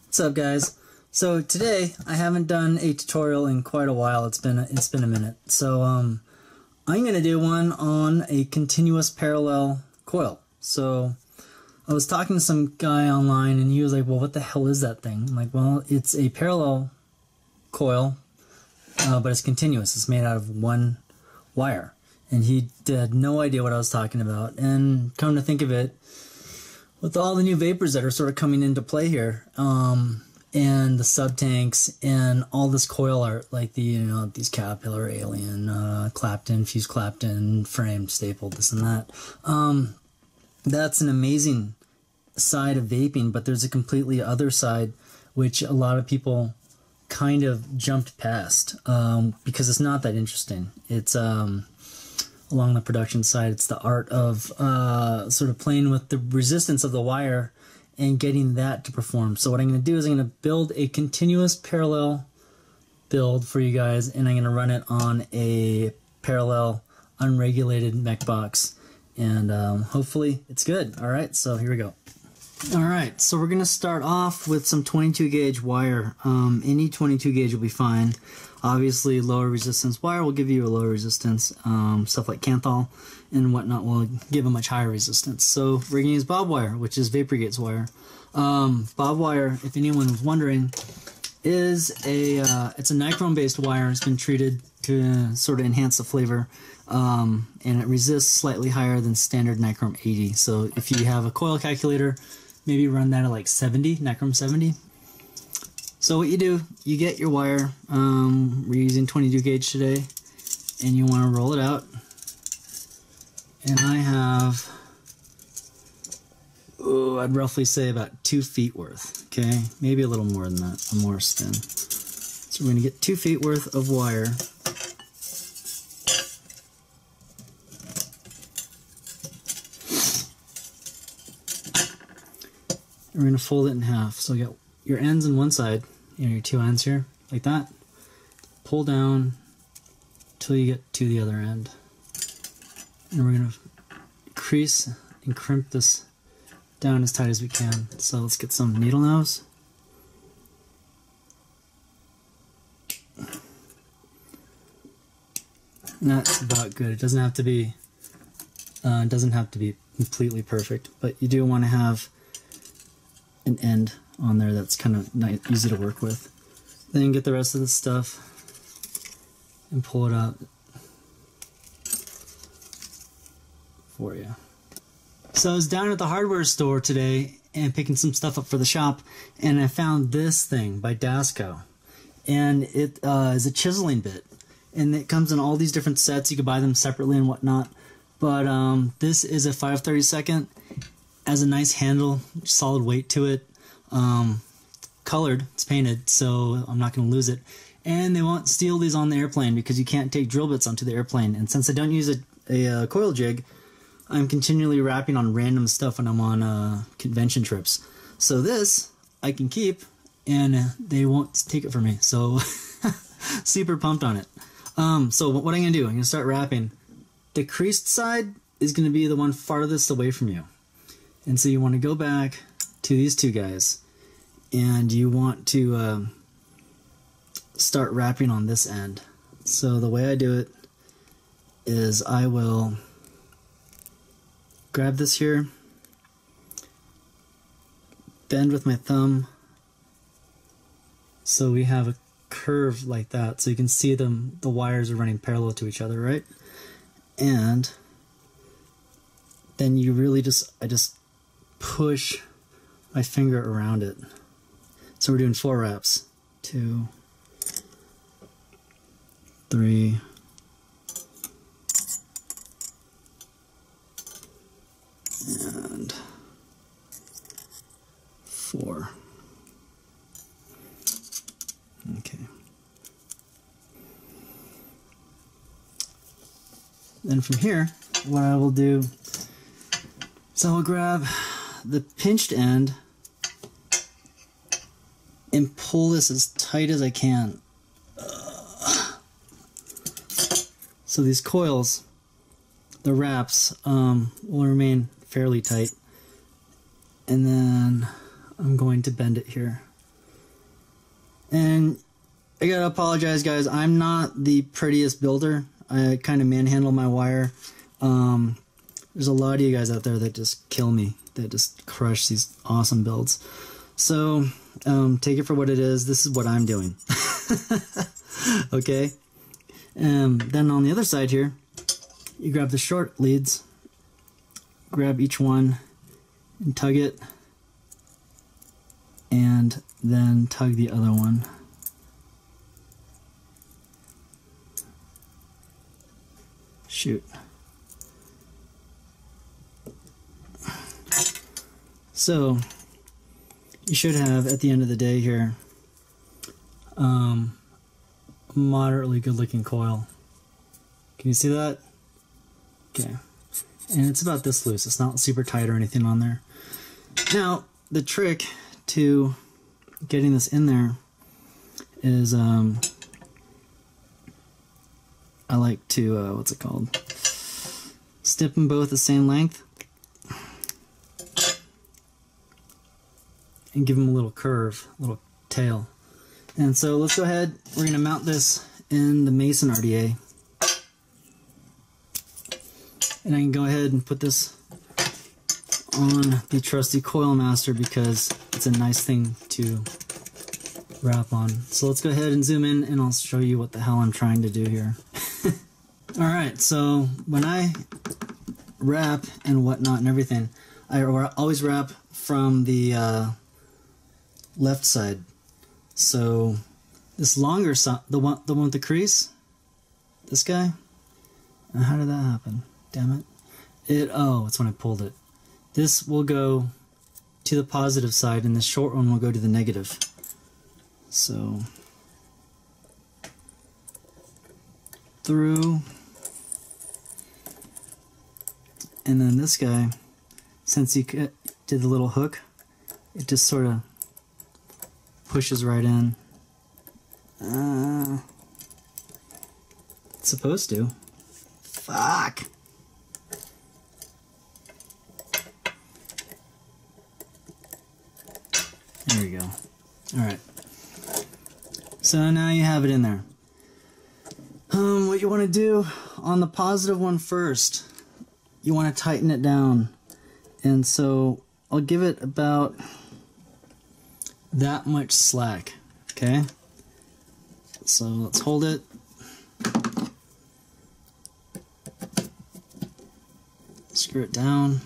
What's up, guys? So today I haven't done a tutorial in quite a while. It's been a minute. So I'm gonna do one on a continuous parallel coil. So I was talking to some guy online and he was like, well, what the hell is that thing? I'm like, well, it's a parallel coil, but it's continuous. It's made out of one wire. And he had no idea what I was talking about. And come to think of it, with all the new vapors that are sort of coming into play here, and the sub-tanks and all this coil art, like these Caterpillar, Alien, Clapton, Fused Clapton, framed, stapled, this and that. That's an amazing side of vaping, but there's a completely other side which a lot of people kind of jumped past because it's not that interesting. It's along the production side, it's the art of sort of playing with the resistance of the wire and getting that to perform. So what I'm going to do is I'm going to build a continuous parallel build for you guys, and I'm going to run it on a parallel unregulated mech box, and hopefully it's good. Alright, so here we go. Alright, so we're going to start off with some 22 gauge wire. Any 22 gauge will be fine. Obviously, lower resistance wire will give you a lower resistance. Stuff like Canthal and whatnot will give a much higher resistance. So we're going to use bob wire, which is Vapergate's wire. Bob wire, if anyone was wondering, is it's a nichrome-based wire. It's been treated to sort of enhance the flavor, and it resists slightly higher than standard nichrome 80. So if you have a coil calculator, maybe run that at like 70, nichrome 70. So what you do, you get your wire, we're using 22 gauge today, and you want to roll it out. And I have, I'd roughly say about 2 feet worth, okay? Maybe a little more than that, more spin. So we're going to get 2 feet worth of wire. We're going to fold it in half. So you got your ends on one side, your 2 ends here, like that. Pull down till you get to the other end. And we're going to crease and crimp this down as tight as we can. So let's get some needle nose. And that's about good. It doesn't have to be completely perfect, but you do want to have an end on there that's kind of nice, easy to work with. Then get the rest of the stuff and pull it out for you. So I was down at the hardware store today and picking some stuff up for the shop, and I found this thing by Dasco, and it is a chiseling bit, and it comes in all these different sets. You can buy them separately and whatnot, but this is a 5/32, has a nice handle, solid weight to it, colored, it's painted, so I'm not going to lose it. And they won't steal these on the airplane because you can't take drill bits onto the airplane. And since I don't use a coil jig, I'm continually wrapping on random stuff when I'm on convention trips. So this I can keep, and they won't take it from me. So super pumped on it. So what I'm going to do, I'm going to start wrapping. The creased side is going to be the one farthest away from you. And so you want to go back to these two guys, and you want to start wrapping on this end. So the way I do it is I will grab this here, bend with my thumb so we have a curve like that, so you can see the wires are running parallel to each other, right? And then you really I just push my finger around it. So we're doing 4 wraps. 2, 3, 4. Okay. Then from here, what I will do is I will grab the pinched end and pull this as tight as I can. So these coils, the wraps, will remain fairly tight. And then I'm going to bend it here And I gotta apologize, guys. I'm not the prettiest builder. I kind of manhandle my wire. There's a lot of you guys out there that just kill me, that just crush these awesome builds. So take it for what it is. This is what I'm doing. Okay. Then on the other side here, you grab the short leads, grab each one and tug it, and then tug the other one. Shoot. So you should have, at the end of the day here, a moderately good looking coil. Can you see that? Okay. And it's about this loose. It's not super tight or anything on there. Now, the trick to getting this in there is I like to, what's it called? Snip them both the same length and give them a little curve, a little tail. And so let's go ahead, we're going to mount this in the Mason RDA. And I can go ahead and put this on the trusty Coil Master because it's a nice thing to wrap on. So let's go ahead and zoom in and I'll show you what the hell I'm trying to do here. Alright, so when I wrap and whatnot and everything, I always wrap from the left side. So this longer side, the one with the crease, this guy, how did that happen? Damn it. Oh, it's when I pulled it. This will go to the positive side and the short one will go to the negative. So through, and then this guy, since you did the little hook, it just sort of pushes right in. It's supposed to. Fuck. There we go. Alright. So now you have it in there. What you want to do on the positive one first, you want to tighten it down. And so I'll give it about that much slack. Okay? So let's hold it. Screw it down.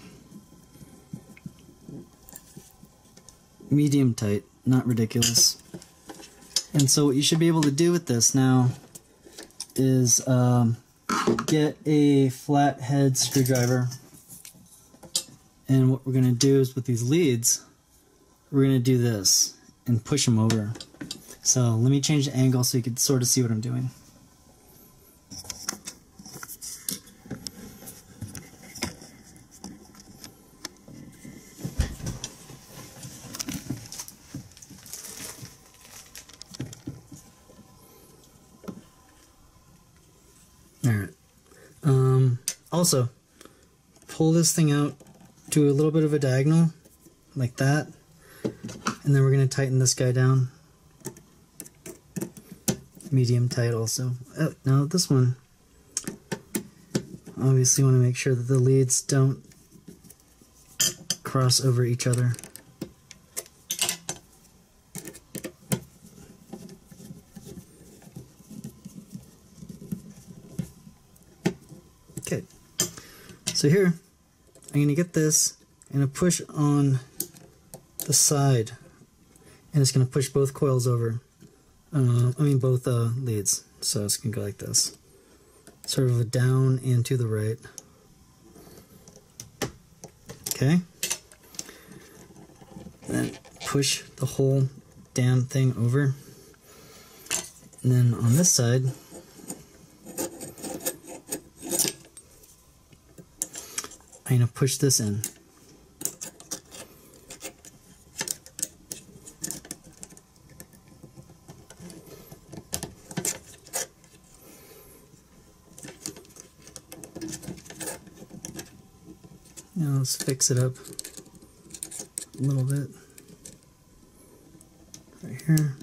Medium tight, not ridiculous. And so what you should be able to do with this now is get a flathead screwdriver, and what we're going to do is with these leads, we're going to do this and push them over. So let me change the angle so you can sort of see what I'm doing. Alright. Also, pull this thing out to a little bit of a diagonal, like that, and then we're going to tighten this guy down. Medium tight also. Oh, now this one, obviously want to make sure that the leads don't cross over each other. Okay, so here I'm going to get this and push on the side, and it's going to push both coils over. Both leads. So it's going to go like this. Sort of a down and to the right. Okay. Then push the whole damn thing over. And then on this side, I'm going to push this in. Now let's fix it up a little bit. Right here.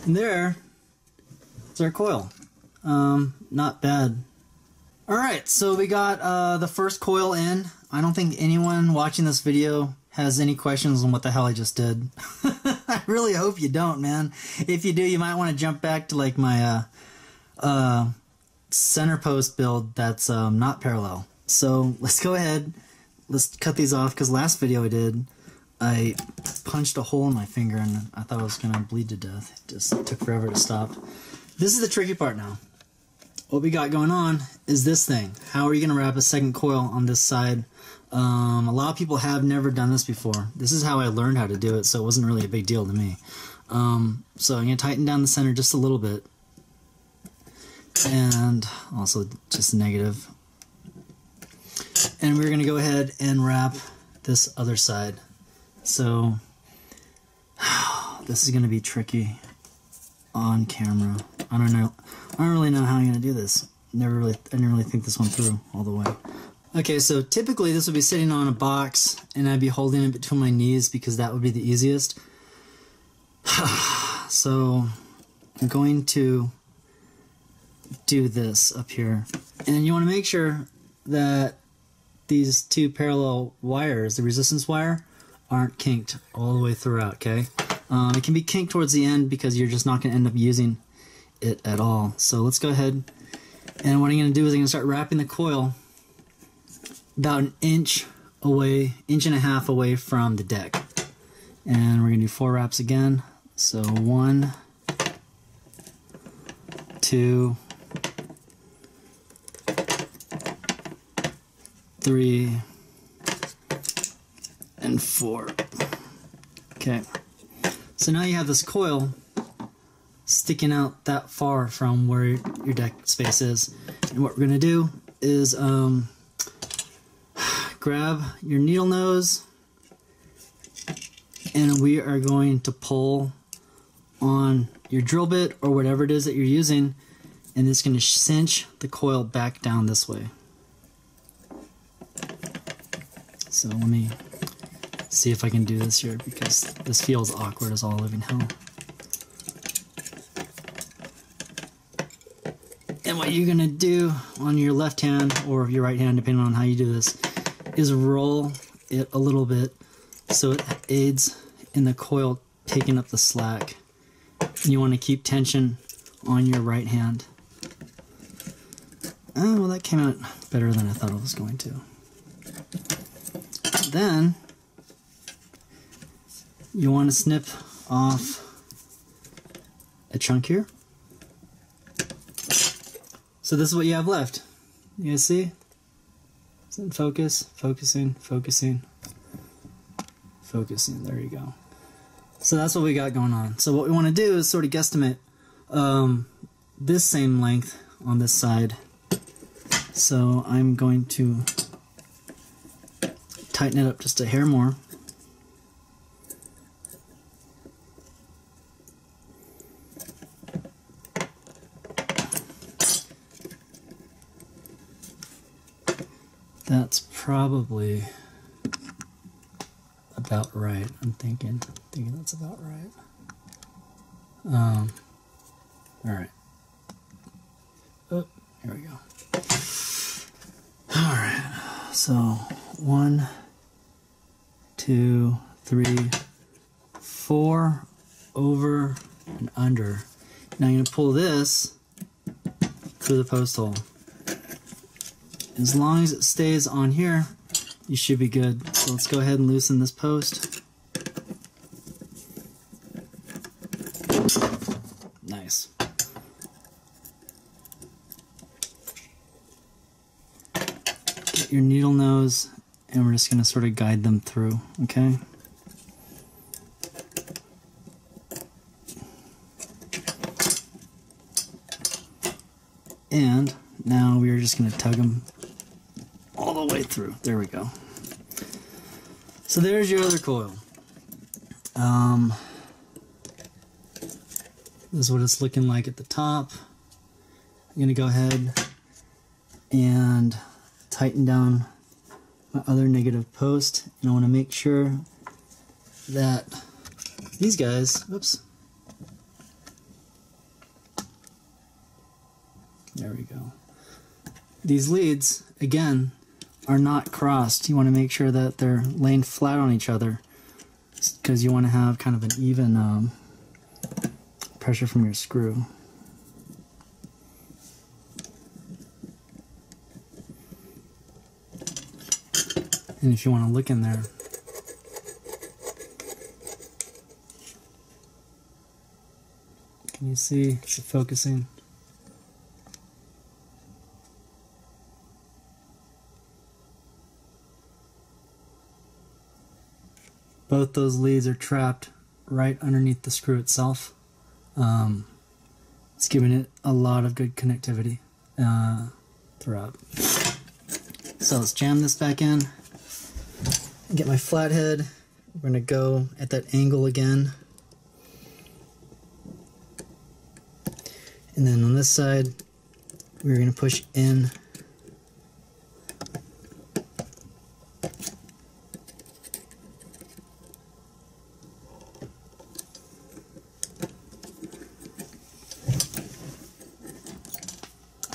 And there's our coil. Not bad. Alright, so we got the first coil in. I don't think anyone watching this video has any questions on what the hell I just did. I really hope you don't, man. If you do, you might want to jump back to like my center post build that's not parallel. So let's go ahead. Let's cut these off, because last video I punched a hole in my finger and I thought I was going to bleed to death. It just took forever to stop. This is the tricky part now. What we got going on is this thing. How are you going to wrap a second coil on this side? A lot of people have never done this before. This is how I learned how to do it, so it wasn't really a big deal to me. So I'm going to tighten down the center just a little bit. And also just negative. And we're going to go ahead and wrap this other side. So this is going to be tricky on camera. I don't really know how I'm going to do this. I didn't really think this one through all the way. Okay, so typically this would be sitting on a box and I'd be holding it between my knees because that would be the easiest. So I'm going to do this up here. And you want to make sure that these two parallel wires, the resistance wire, aren't kinked all the way throughout, okay? It can be kinked towards the end because you're just not going to end up using it at all. So let's go ahead, and what I'm going to do is I'm going to start wrapping the coil about an inch away, inch and a half away from the deck. And we're going to do 4 wraps again. So 1, 2, 3, and 4. Okay. So now you have this coil sticking out that far from where your deck space is. And what we're going to do is grab your needle nose, and we are going to pull on your drill bit or whatever it is that you're using, and it's going to cinch the coil back down this way. So let me see if I can do this here, because this feels awkward as all living hell. And what you're going to do on your left hand or your right hand, depending on how you do this, is roll it a little bit so it aids in the coil taking up the slack. And you want to keep tension on your right hand. Oh, well, that came out better than I thought it was going to. Then you want to snip off a chunk here. So this is what you have left. You guys see? Is it in focus? Focusing, focusing, focusing. There you go. So that's what we got going on. So what we want to do is sort of guesstimate this same length on this side. So I'm going to tighten it up just a hair more. That's probably about right. I'm thinking that's about right. All right. Oh, here we go. All right. So 1, 2, 3, 4 over and under. Now I'm going to pull this through the post hole. As long as it stays on here, you should be good. So let's go ahead and loosen this post. Nice. Get your needle nose, and we're just going to sort of guide them through, okay? And now we're just going to tug them all the way through. There we go. So there's your other coil. This is what it's looking like at the top. I'm going to go ahead and tighten down my other negative post, and I want to make sure that these guys, oops, There we go. These leads, again, are not crossed. You want to make sure that they're laying flat on each other because you want to have kind of an even pressure from your screw. And if you want to look in there, can you see it's focusing? Both those leads are trapped right underneath the screw itself. It's giving it a lot of good connectivity throughout. So let's jam this back in. Get my flathead. We're going to go at that angle again. And then on this side, we're going to push in.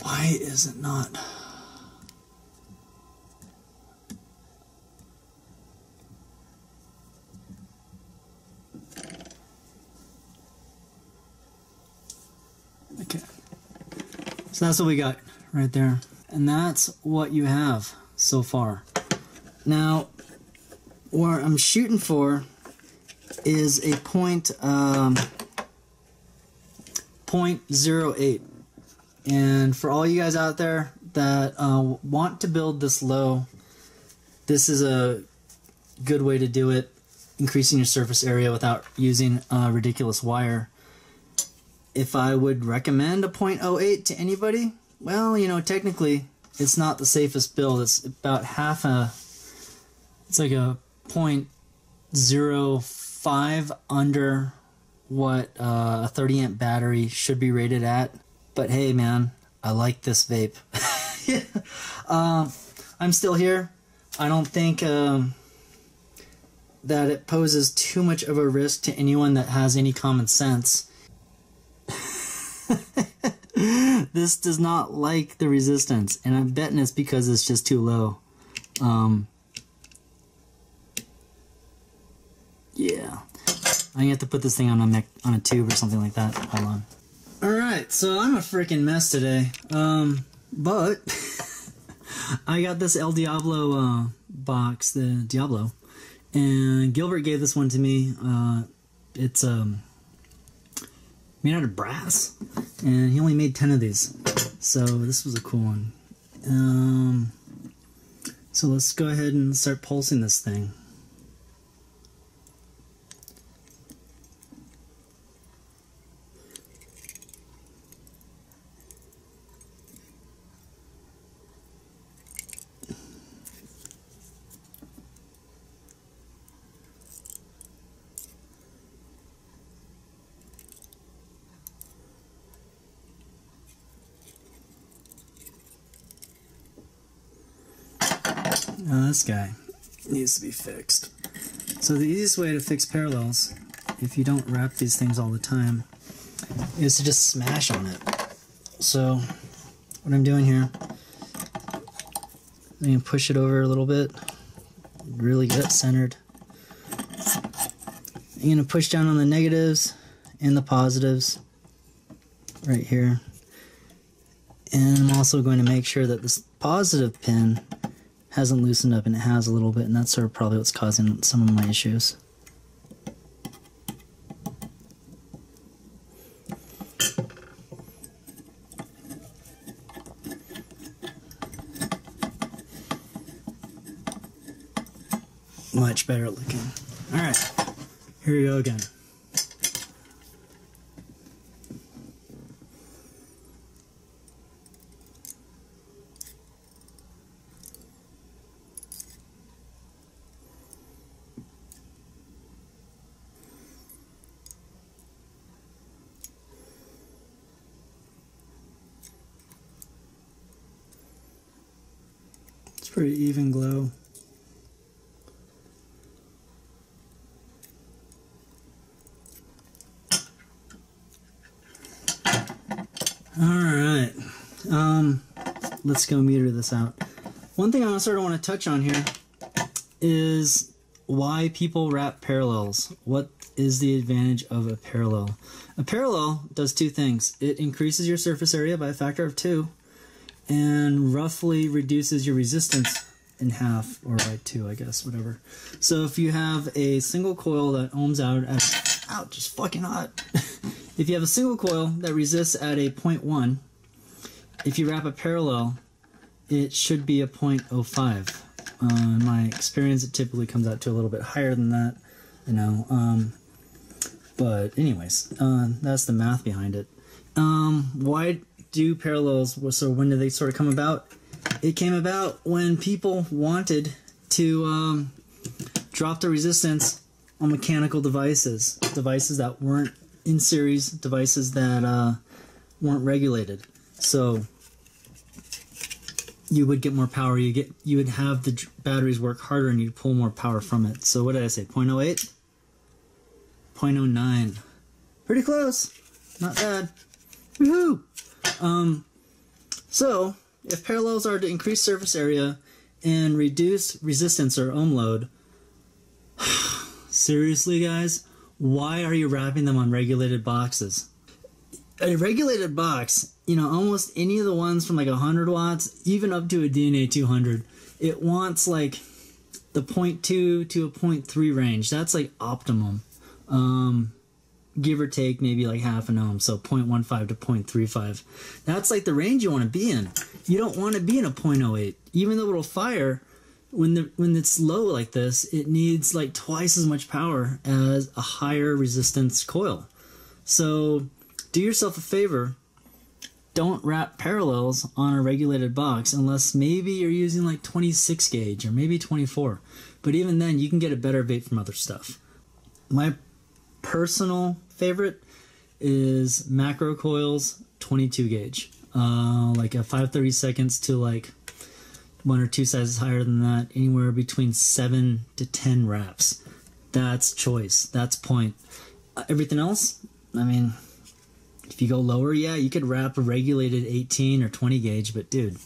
Why is it not? Okay, so that's what we got right there, and that's what you have so far. Now, what I'm shooting for is a .08, and for all you guys out there that want to build this low, this is a good way to do it, increasing your surface area without using ridiculous wire. If I would recommend a .08 to anybody, well, you know, technically it's not the safest build. It's about half a, it's like a .05 under what a 30 amp battery should be rated at. But hey, man, I like this vape. I'm still here. I don't think that it poses too much of a risk to anyone that has any common sense. This does not like the resistance, and I'm betting it's because it's just too low. Yeah, I'm gonna have to put this thing on a tube or something like that. Hold on. Alright, so I'm a freaking mess today, but I got this El Diablo box, the Diablo, and Gilbert gave this one to me. It's made out of brass, and he only made 10 of these, so this was a cool one. So let's go ahead and start pulsing this thing. Now this guy needs to be fixed. So the easiest way to fix parallels, if you don't wrap these things all the time, is to just smash on it. So what I'm doing here, I'm going to push it over a little bit, really get it centered. I'm going to push down on the negatives and the positives right here. And I'm also going to make sure that this positive pin hasn't loosened up, and it has a little bit, and that's sort of probably what's causing some of my issues. Much better looking. Alright, here we go again. Pretty even glow. Alright, let's go meter this out. One thing I sort of want to touch on here is why people wrap parallels. What is the advantage of a parallel? A parallel does two things. It increases your surface area by a factor of 2 and roughly reduces your resistance in half, or by 2, I guess, whatever. So if you have a single coil that ohms out at, ouch, it's fucking hot. If you have a single coil that resists at a 0.1, if you wrap a parallel, it should be a 0.05. In my experience, it typically comes out to a little bit higher than that, you know. But anyways, that's the math behind it. Why do parallels, so when did they sort of come about? It came about when people wanted to drop the resistance on mechanical devices, devices that weren't in series, devices that weren't regulated. So you would get more power. You would have the batteries work harder, and you'd pull more power from it. So what did I say? 0.08, 0.09. Pretty close. Not bad. Woohoo! So if parallels are to increase surface area and reduce resistance or ohm load, seriously, guys, why are you wrapping them on regulated boxes? A regulated box, you know, almost any of the ones from like 100 watts, even up to a DNA 200, it wants like the 0.2 to a 0.3 range. That's like optimum. Give or take maybe like half an ohm, so 0.15 to 0.35. That's like the range you want to be in. You don't want to be in a 0.08. Even though it'll fire, when it's low like this, it needs like twice as much power as a higher resistance coil. So do yourself a favor, don't wrap parallels on a regulated box unless maybe you're using like 26 gauge or maybe 24. But even then, you can get a better vape from other stuff. My personal favorite is macro coils 22 gauge, like a 5/32 to like 1 or 2 sizes higher than that, anywhere between 7 to 10 wraps. That's choice. That's point. Everything else, I mean, if you go lower, yeah, you could wrap a regulated 18 or 20 gauge, but dude,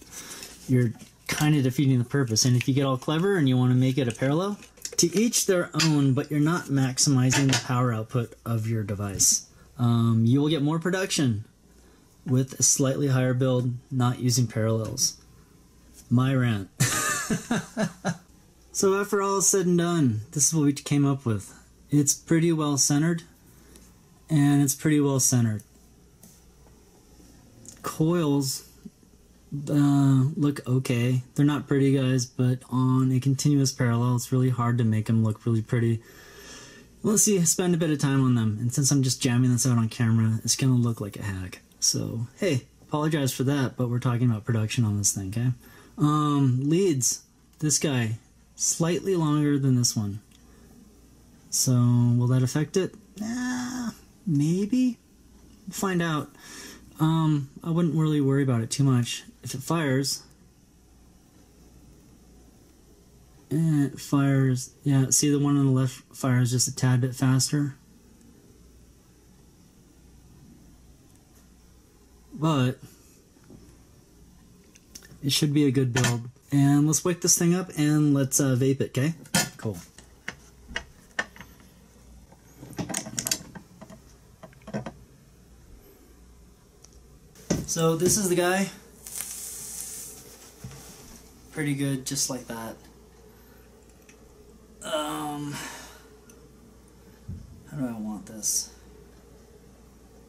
you're kind of defeating the purpose. And if you get all clever and you want to make it a parallel, to each their own, but you're not maximizing the power output of your device. You will get more production with a slightly higher build, not using parallels. My rant. So after all is said and done, this is what we came up with. It's pretty well centered, and it's pretty well centered. Coils look okay. They're not pretty, guys, but on a continuous parallel, it's really hard to make them look really pretty. Let's see, spend a bit of time on them, and since I'm just jamming this out on camera, it's gonna look like a hack. So, hey, apologize for that, but we're talking about production on this thing, okay? Leads. This guy, slightly longer than this one. So, will that affect it? Maybe? We'll find out. I wouldn't really worry about it too much. If it fires, yeah, see the one on the left fires just a tad bit faster. But it should be a good build. And let's wake this thing up and let's vape it, okay? Cool. So this is the guy. Pretty good, just like that. How do I want this?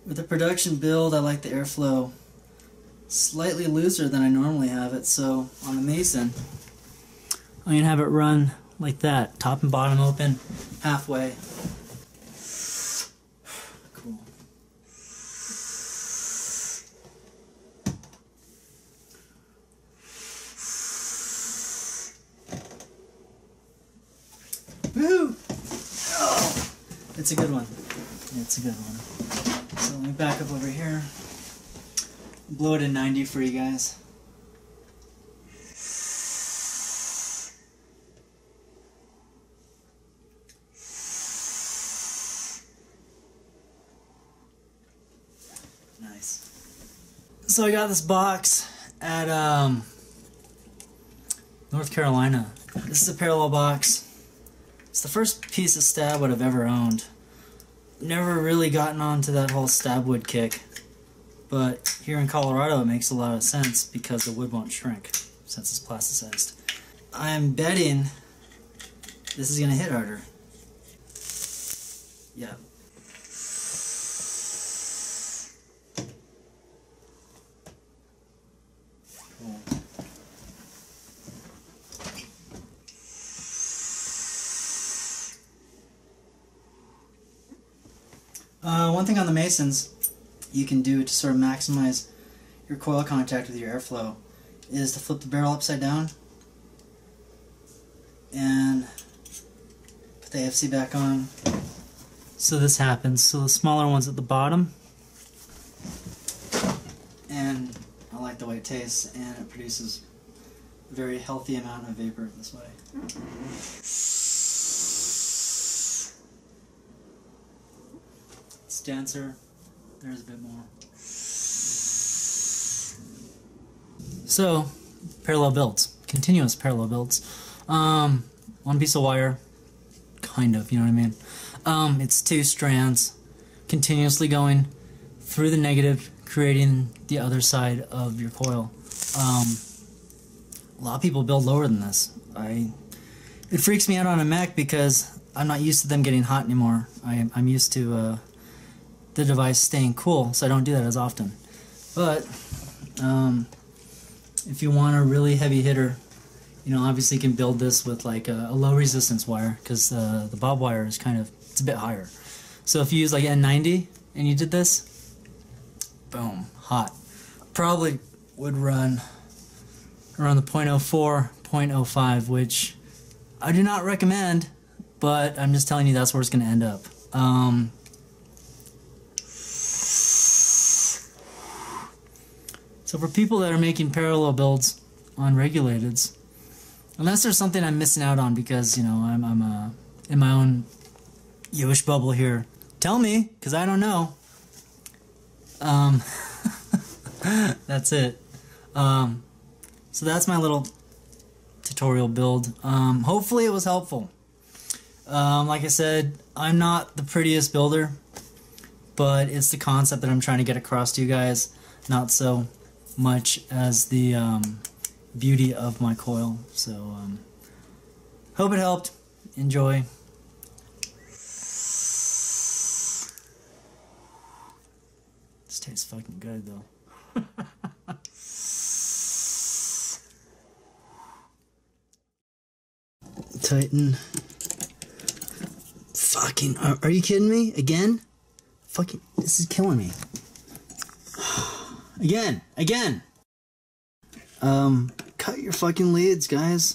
With the production build, I like the airflow slightly looser than I normally have it. So on the Mason, I'm gonna have it run like that, top and bottom open, halfway. Cool. Woo! Oh, it's a good one. It's a good one. So let me back up over here. Blow it in 90 for you guys. Nice. So I got this box at North Carolina. This is a parallel box. It's the first piece of stab wood I've ever owned. Never really gotten onto that whole stab wood kick, but here in Colorado it makes a lot of sense because the wood won't shrink since it's plasticized. I'm betting this is gonna hit harder. Yeah. Cool. One thing on the Masons you can do to sort of maximize your coil contact with your airflow is to flip the barrel upside down and put the AFC back on. So this happens. So the smaller one's at the bottom, and I like the way it tastes, and it produces a very healthy amount of vapor this way. It's denser. There's a bit more. So, parallel builds. Continuous parallel builds. One piece of wire. Kind of, you know what I mean? It's 2 strands continuously going through the negative, creating the other side of your coil. A lot of people build lower than this. It freaks me out on a Mac because I'm not used to them getting hot anymore. I'm used to the device staying cool, so I don't do that as often. But if you want a really heavy hitter, you know, obviously you can build this with like a low resistance wire, because the bob wire is it's a bit higher. So if you use like N90 and you did this, boom, hot. Probably would run around the 0.04, 0.05, which I do not recommend, but I'm just telling you that's where it's going to end up. So for people that are making parallel builds on regulateds, unless there's something I'm missing out on because, you know, I'm in my own Yosh bubble here, tell me, because I don't know. That's it. So that's my little tutorial build. Hopefully it was helpful. Like I said, I'm not the prettiest builder, but it's the concept that I'm trying to get across to you guys, not so much as the beauty of my coil. So hope it helped. Enjoy. This tastes fucking good though. Tighten. Fucking, are you kidding me? Again? Fucking, this is killing me. Again. Cut your fucking leads, guys.